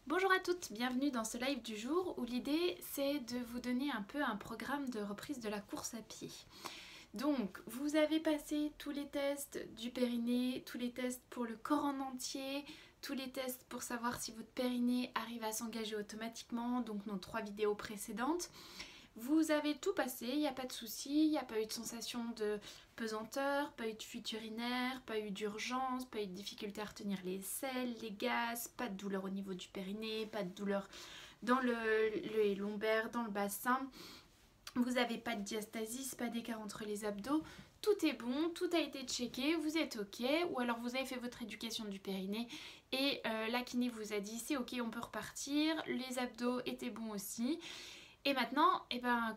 Bonjour à toutes, bienvenue dans ce live du jour où l'idée c'est de vous donner un peu un programme de reprise de la course à pied. Donc vous avez passé tous les tests du périnée, tous les tests pour le corps en entier, tous les tests pour savoir si votre périnée arrive à s'engager automatiquement, donc nos 3 vidéos précédentes. Vous avez tout passé, il n'y a pas de souci, il n'y a pas eu de sensation de pesanteur, pas eu de fuite urinaire, pas eu d'urgence, pas eu de difficulté à retenir les selles, les gaz, pas de douleur au niveau du périnée, pas de douleur dans les lombaires, dans le bassin. Vous n'avez pas de diastasis, pas d'écart entre les abdos. Tout est bon, tout a été checké, vous êtes ok, ou alors vous avez fait votre éducation du périnée et la kiné vous a dit c'est ok, on peut repartir, les abdos étaient bons aussi. Et maintenant,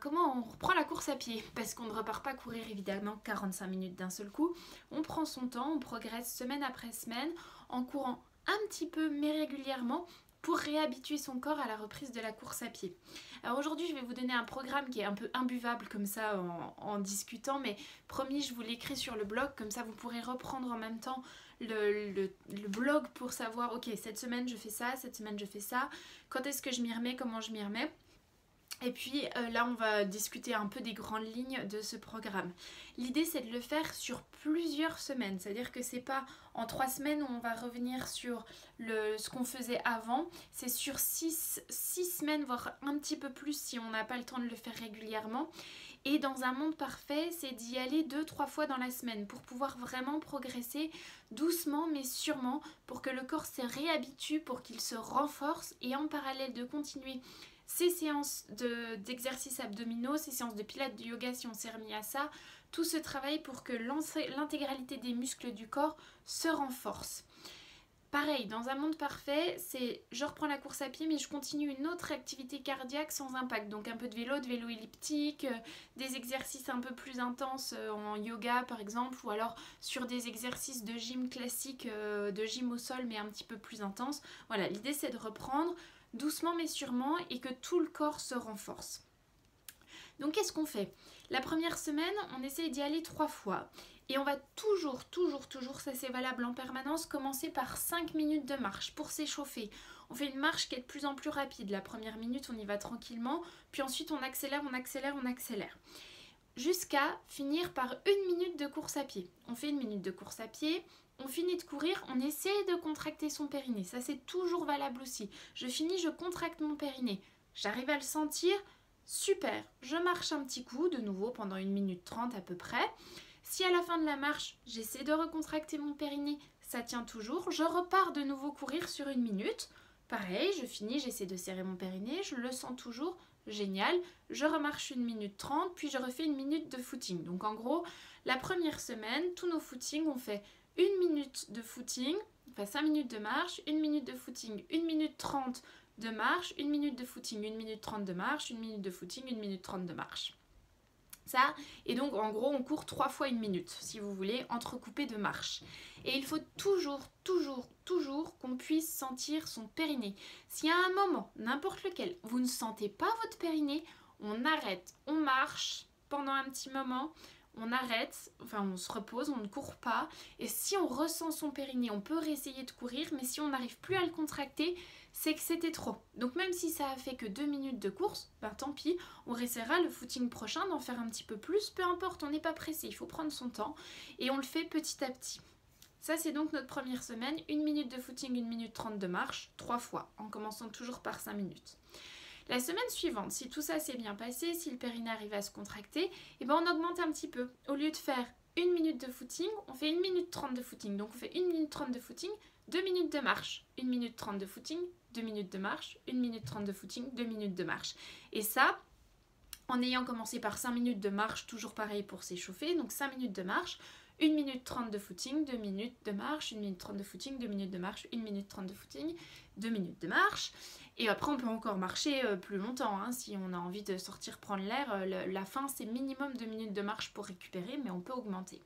comment on reprend la course à pied? Parce qu'on ne repart pas courir évidemment 45 minutes d'un seul coup. On prend son temps, on progresse semaine après semaine en courant un petit peu mais régulièrement pour réhabituer son corps à la reprise de la course à pied. Alors aujourd'hui, je vais vous donner un programme qui est un peu imbuvable comme ça en discutant, mais promis, je vous l'écris sur le blog, comme ça vous pourrez reprendre en même temps le blog pour savoir, ok, cette semaine je fais ça, cette semaine je fais ça, quand est-ce que je m'y remets, comment je m'y remets. Et puis là on va discuter un peu des grandes lignes de ce programme. L'idée c'est de le faire sur plusieurs semaines, c'est-à-dire que c'est pas en 3 semaines où on va revenir sur ce qu'on faisait avant, c'est sur 6 semaines voire un petit peu plus si on n'a pas le temps de le faire régulièrement. Et dans un monde parfait, c'est d'y aller 2-3 fois dans la semaine pour pouvoir vraiment progresser doucement mais sûrement pour que le corps se réhabitue, pour qu'il se renforce et en parallèle de continuer ces séances d'exercices abdominaux, ces séances de pilates, de yoga si on s'est remis à ça, tout ce travail pour que l'intégralité des muscles du corps se renforce. Pareil, dans un monde parfait, c'est je reprends la course à pied mais je continue une autre activité cardiaque sans impact. Donc un peu de vélo elliptique, des exercices un peu plus intenses en yoga par exemple, ou alors sur des exercices de gym classique, de gym au sol mais un petit peu plus intense. Voilà, l'idée c'est de reprendre doucement mais sûrement et que tout le corps se renforce. Donc qu'est-ce qu'on fait? La première semaine, on essaie d'y aller 3 fois. Et on va toujours, ça c'est valable en permanence, commencer par 5 minutes de marche pour s'échauffer. On fait une marche qui est de plus en plus rapide. La première minute, on y va tranquillement. Puis ensuite, on accélère. Jusqu'à finir par 1 minute de course à pied. On fait 1 minute de course à pied. On finit de courir, on essaie de contracter son périnée. Ça, c'est toujours valable aussi. Je finis, je contracte mon périnée. J'arrive à le sentir. Super. Je marche un petit coup, de nouveau, pendant 1 minute 30 à peu près. Si à la fin de la marche, j'essaie de recontracter mon périnée, ça tient toujours. Je repars de nouveau courir sur 1 minute. Pareil, je finis, j'essaie de serrer mon périnée. Je le sens toujours. Génial. Je remarche 1 minute 30, puis je refais 1 minute de footing. Donc en gros, la première semaine, tous nos footings, on fait 1 minute de footing, enfin 5 minutes de marche, 1 minute de footing, 1 minute 30 de marche, 1 minute de footing, 1 minute 30 de marche, 1 minute de footing, 1 minute 30 de marche. Ça, et donc en gros on court 3 fois 1 minute, si vous voulez, entrecoupé de marche. Et il faut toujours qu'on puisse sentir son périnée. S'il y a un moment, n'importe lequel, vous ne sentez pas votre périnée, on arrête, on marche pendant un petit moment, on arrête, enfin on se repose, on ne court pas. Et si on ressent son périnée, on peut réessayer de courir, mais si on n'arrive plus à le contracter, c'est que c'était trop. Donc même si ça a fait que 2 minutes de course, ben tant pis, on essaiera le footing prochain d'en faire un petit peu plus, peu importe, on n'est pas pressé, il faut prendre son temps et on le fait petit à petit. Ça c'est donc notre première semaine, 1 minute de footing, 1 minute 30 de marche, 3 fois, en commençant toujours par 5 minutes. La semaine suivante, si tout ça s'est bien passé, si le périnée arrive à se contracter, et ben on augmente un petit peu. Au lieu de faire 1 minute de footing, on fait 1 minute 30 de footing. Donc on fait 1 minute 30 de footing, 2 minutes de marche, 1 minute 30 de footing, 2 minutes de marche, 1 minute 30 de footing, 2 minutes de marche. Et ça, en ayant commencé par 5 minutes de marche, toujours pareil pour s'échauffer, donc 5 minutes de marche, 1 minute 30 de footing, 2 minutes de marche, 1 minute 30 de footing, 2 minutes de marche, 1 minute 30 de footing, 2 minutes de marche. Et après on peut encore marcher plus longtemps hein, si on a envie de sortir prendre l'air. La fin c'est minimum 2 minutes de marche pour récupérer, mais on peut augmenter.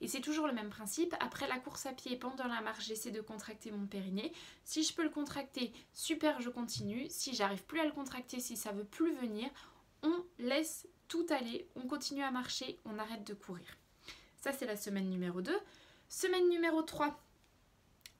Et c'est toujours le même principe. Après la course à pied, pendant la marche, j'essaie de contracter mon périnée. Si je peux le contracter, super, je continue. Si j'arrive plus à le contracter, si ça veut plus venir, on laisse tout aller, on continue à marcher, on arrête de courir. Ça c'est la semaine numéro 2. Semaine numéro 3,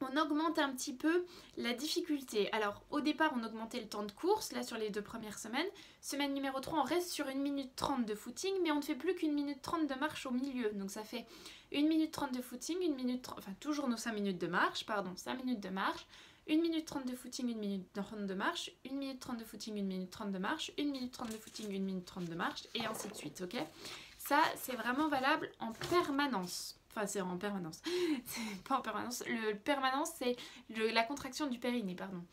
on augmente un petit peu la difficulté. Alors au départ on augmentait le temps de course, là sur les 2 premières semaines. Semaine numéro 3 on reste sur 1 minute 30 de footing, mais on ne fait plus qu'1 minute 30 de marche au milieu. Donc ça fait 1 minute 30 de footing, 1 minute 30, enfin toujours nos 5 minutes de marche, pardon, 5 minutes de marche, 1 minute 30 de footing, 1 minute 30 de marche, 1 minute 30 de footing, 1 minute 30 de marche, 1 minute 30 de footing, 1 minute 30 de marche, et ainsi de suite, ok? Ça c'est vraiment valable en permanence. Enfin, c'est en permanence. C'est pas en permanence. Le permanence, c'est la contraction du périnée, pardon.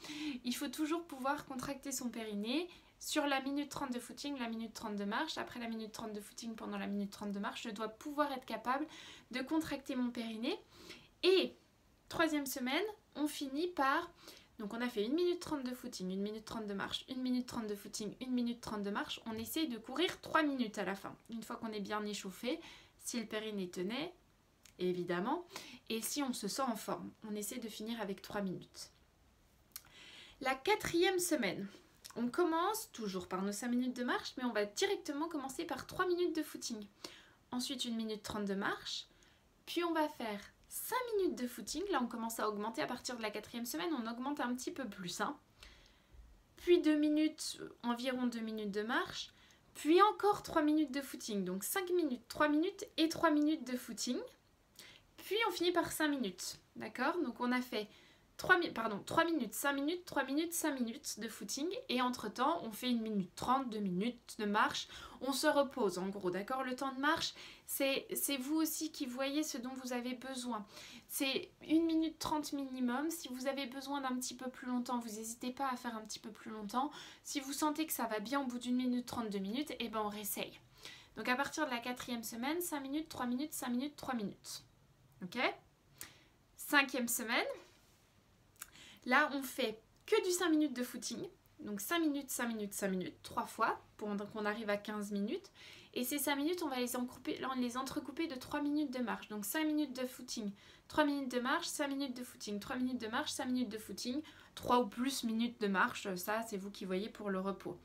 Il faut toujours pouvoir contracter son périnée sur la minute 30 de footing, la minute 30 de marche. Après la minute 30 de footing, pendant la minute 30 de marche, je dois pouvoir être capable de contracter mon périnée. Et 3e semaine, on finit par... Donc on a fait 1 minute 30 de footing, 1 minute 30 de marche, 1 minute 30 de footing, 1 minute 30 de marche. On essaye de courir 3 minutes à la fin. Une fois qu'on est bien échauffé, si le périnée tenait... évidemment, et si on se sent en forme, on essaie de finir avec 3 minutes. La 4e semaine, on commence toujours par nos 5 minutes de marche, mais on va directement commencer par 3 minutes de footing. Ensuite 1 minute 30 de marche, puis on va faire 5 minutes de footing, là on commence à augmenter à partir de la 4e semaine, on augmente un petit peu plus, hein. Puis 2 minutes, environ 2 minutes de marche, puis encore 3 minutes de footing, donc 5 minutes, 3 minutes et 3 minutes de footing. Puis on finit par 5 minutes, d'accord? Donc on a fait 3 minutes, 5 minutes, 3 minutes, 5 minutes de footing. Et entre-temps, on fait 1 minute 30, 2 minutes de marche. On se repose en gros, d'accord? Le temps de marche, c'est vous aussi qui voyez ce dont vous avez besoin. C'est 1 minute 30 minimum. Si vous avez besoin d'un petit peu plus longtemps, vous n'hésitez pas à faire un petit peu plus longtemps. Si vous sentez que ça va bien au bout d'1 minute 30, 2 minutes, et ben on réessaye. Donc à partir de la 4e semaine, 5 minutes, 3 minutes, 5 minutes, 3 minutes. Ok? 5e semaine, là on fait que du 5 minutes de footing, donc 5 minutes, 5 minutes, 5 minutes, 3 fois, pour qu'on arrive à 15 minutes, et ces 5 minutes on va les entrecouper de 3 minutes de marche, donc 5 minutes de footing, 3 minutes de marche, 5 minutes de footing, 3 minutes de marche, 5 minutes de footing, 3 ou plus minutes de marche, ça c'est vous qui voyez pour le repos.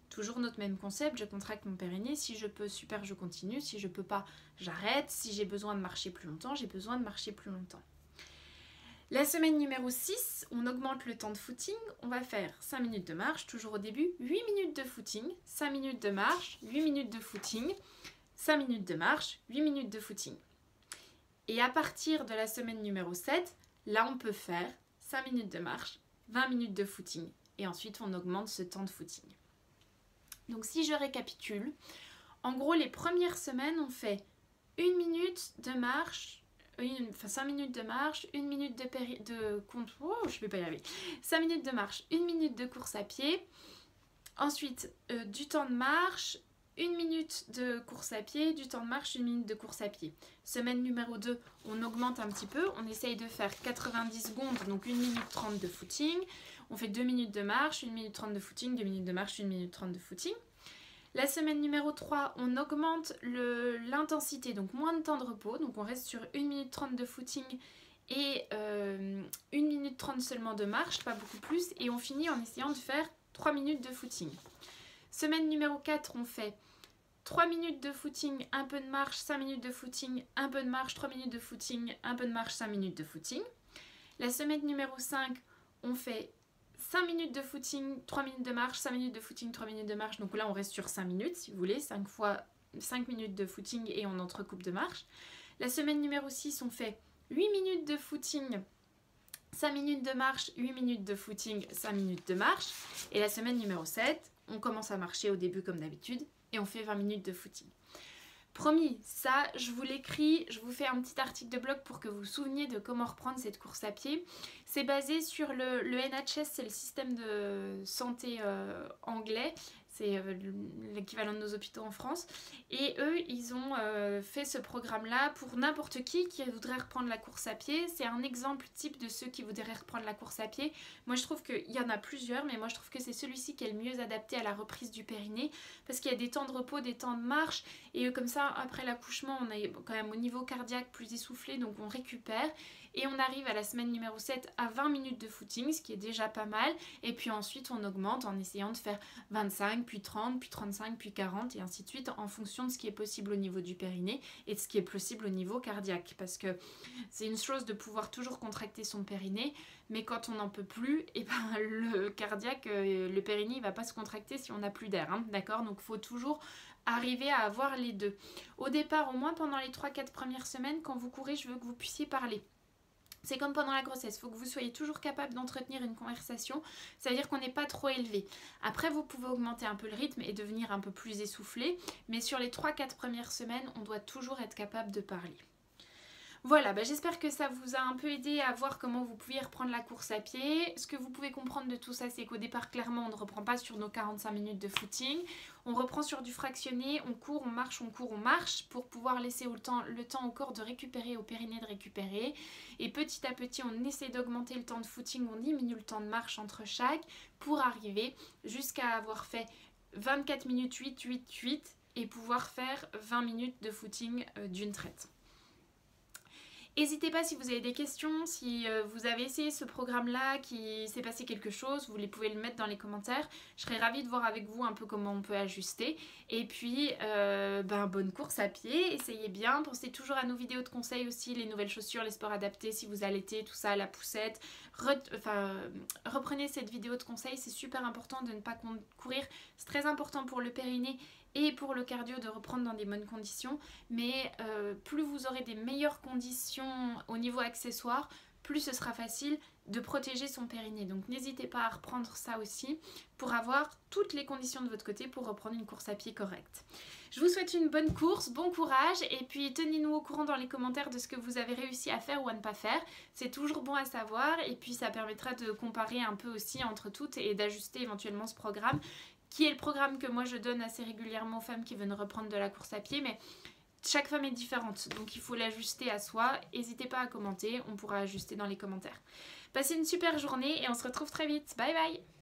Toujours notre même concept, je contracte mon périnée, si je peux, super, je continue, si je peux pas, j'arrête, si j'ai besoin de marcher plus longtemps, j'ai besoin de marcher plus longtemps. La semaine numéro 6, on augmente le temps de footing, on va faire 5 minutes de marche, toujours au début, 8 minutes de footing, 5 minutes de marche, 8 minutes de footing, 5 minutes de marche, 8 minutes de footing. Et à partir de la semaine numéro 7, là on peut faire 5 minutes de marche, 20 minutes de footing, et ensuite on augmente ce temps de footing. Donc si je récapitule, en gros les premières semaines on fait 1 minute de marche, 5 minutes de marche, 1 minute de compte, oh, je vais pas y arriver, 5 minutes de marche, 1 minute de course à pied, ensuite du temps de marche, 1 minute de course à pied, du temps de marche, 1 minute de course à pied. Semaine numéro 2, on augmente un petit peu, on essaye de faire 90 secondes, donc 1 minute 30 de footing. On fait 2 minutes de marche, 1 minute 30 de footing, 2 minutes de marche, 1 minute 30 de footing. La semaine numéro 3, on augmente l'intensité, donc moins de temps de repos. Donc on reste sur 1 minute 30 de footing et 1 minute 30 seulement de marche, pas beaucoup plus. Et on finit en essayant de faire 3 minutes de footing. Semaine numéro 4, on fait 3 minutes de footing, un peu de marche, 5 minutes de footing, un peu de marche, 3 minutes de footing, un peu de marche, 5 minutes de footing. La semaine numéro 5, on fait 5 minutes de footing, 3 minutes de marche, 5 minutes de footing, 3 minutes de marche. Donc là, on reste sur 5 minutes, si vous voulez, 5 fois 5 minutes de footing et on entrecoupe de marche. La semaine numéro 6, on fait 8 minutes de footing, 5 minutes de marche, 8 minutes de footing, 5 minutes de marche. Et la semaine numéro 7, on commence à marcher au début comme d'habitude et on fait 20 minutes de footing. Promis, ça je vous l'écris, je vous fais un petit article de blog pour que vous vous souveniez de comment reprendre cette course à pied. C'est basé sur le NHS, c'est le système de santé anglais, c'est l'équivalent de nos hôpitaux en France. Et eux, ils ont fait ce programme-là pour n'importe qui voudrait reprendre la course à pied. C'est un exemple type de ceux qui voudraient reprendre la course à pied. Moi, je trouve qu'il y en a plusieurs, mais moi, je trouve que c'est celui-ci qui est le mieux adapté à la reprise du périnée parce qu'il y a des temps de repos, des temps de marche. Et comme ça, après l'accouchement, on est quand même au niveau cardiaque plus essoufflé, donc on récupère. et on arrive à la semaine numéro 7 à 20 minutes de footing, ce qui est déjà pas mal. Et puis ensuite on augmente en essayant de faire 25, puis 30, puis 35, puis 40 et ainsi de suite en fonction de ce qui est possible au niveau du périnée et de ce qui est possible au niveau cardiaque. Parce que c'est une chose de pouvoir toujours contracter son périnée, mais quand on n'en peut plus, et ben le cardiaque, le périnée il va pas se contracter si on n'a plus d'air, hein, d'accord? Donc il faut toujours arriver à avoir les deux. Au départ, au moins pendant les 3-4 premières semaines, quand vous courez, je veux que vous puissiez parler. C'est comme pendant la grossesse, il faut que vous soyez toujours capable d'entretenir une conversation, c'est-à-dire qu'on n'est pas trop élevé. Après, vous pouvez augmenter un peu le rythme et devenir un peu plus essoufflé, mais sur les 3-4 premières semaines, on doit toujours être capable de parler. Voilà, j'espère que ça vous a un peu aidé à voir comment vous pouviez reprendre la course à pied. Ce que vous pouvez comprendre de tout ça, c'est qu'au départ, clairement, on ne reprend pas sur nos 45 minutes de footing. On reprend sur du fractionné, on court, on marche, on court, on marche pour pouvoir laisser le temps au corps de récupérer, au périnée de récupérer. Et petit à petit, on essaie d'augmenter le temps de footing, on diminue le temps de marche entre chaque pour arriver jusqu'à avoir fait 24 minutes 8, 8, 8 et pouvoir faire 20 minutes de footing d'une traite. N'hésitez pas si vous avez des questions, si vous avez essayé ce programme-là, qu'il s'est passé quelque chose, vous pouvez le mettre dans les commentaires. Je serais ravie de voir avec vous un peu comment on peut ajuster. Et puis, bonne course à pied, essayez bien. Pensez toujours à nos vidéos de conseils aussi, les nouvelles chaussures, les sports adaptés, si vous allaitez, tout ça, la poussette. Reprenez cette vidéo de conseils, c'est super important de ne pas courir. C'est très important pour le périnée et pour le cardio de reprendre dans des bonnes conditions, mais plus vous aurez des meilleures conditions au niveau accessoire, plus ce sera facile de protéger son périnée. Donc n'hésitez pas à reprendre ça aussi pour avoir toutes les conditions de votre côté pour reprendre une course à pied correcte. Je vous souhaite une bonne course, bon courage et puis tenez-nous au courant dans les commentaires de ce que vous avez réussi à faire ou à ne pas faire. C'est toujours bon à savoir et puis ça permettra de comparer un peu aussi entre toutes et d'ajuster éventuellement ce programme qui est le programme que moi je donne assez régulièrement aux femmes qui veulent reprendre de la course à pied, mais chaque femme est différente, donc il faut l'ajuster à soi. N'hésitez pas à commenter, on pourra ajuster dans les commentaires. Passez une super journée et on se retrouve très vite. Bye bye!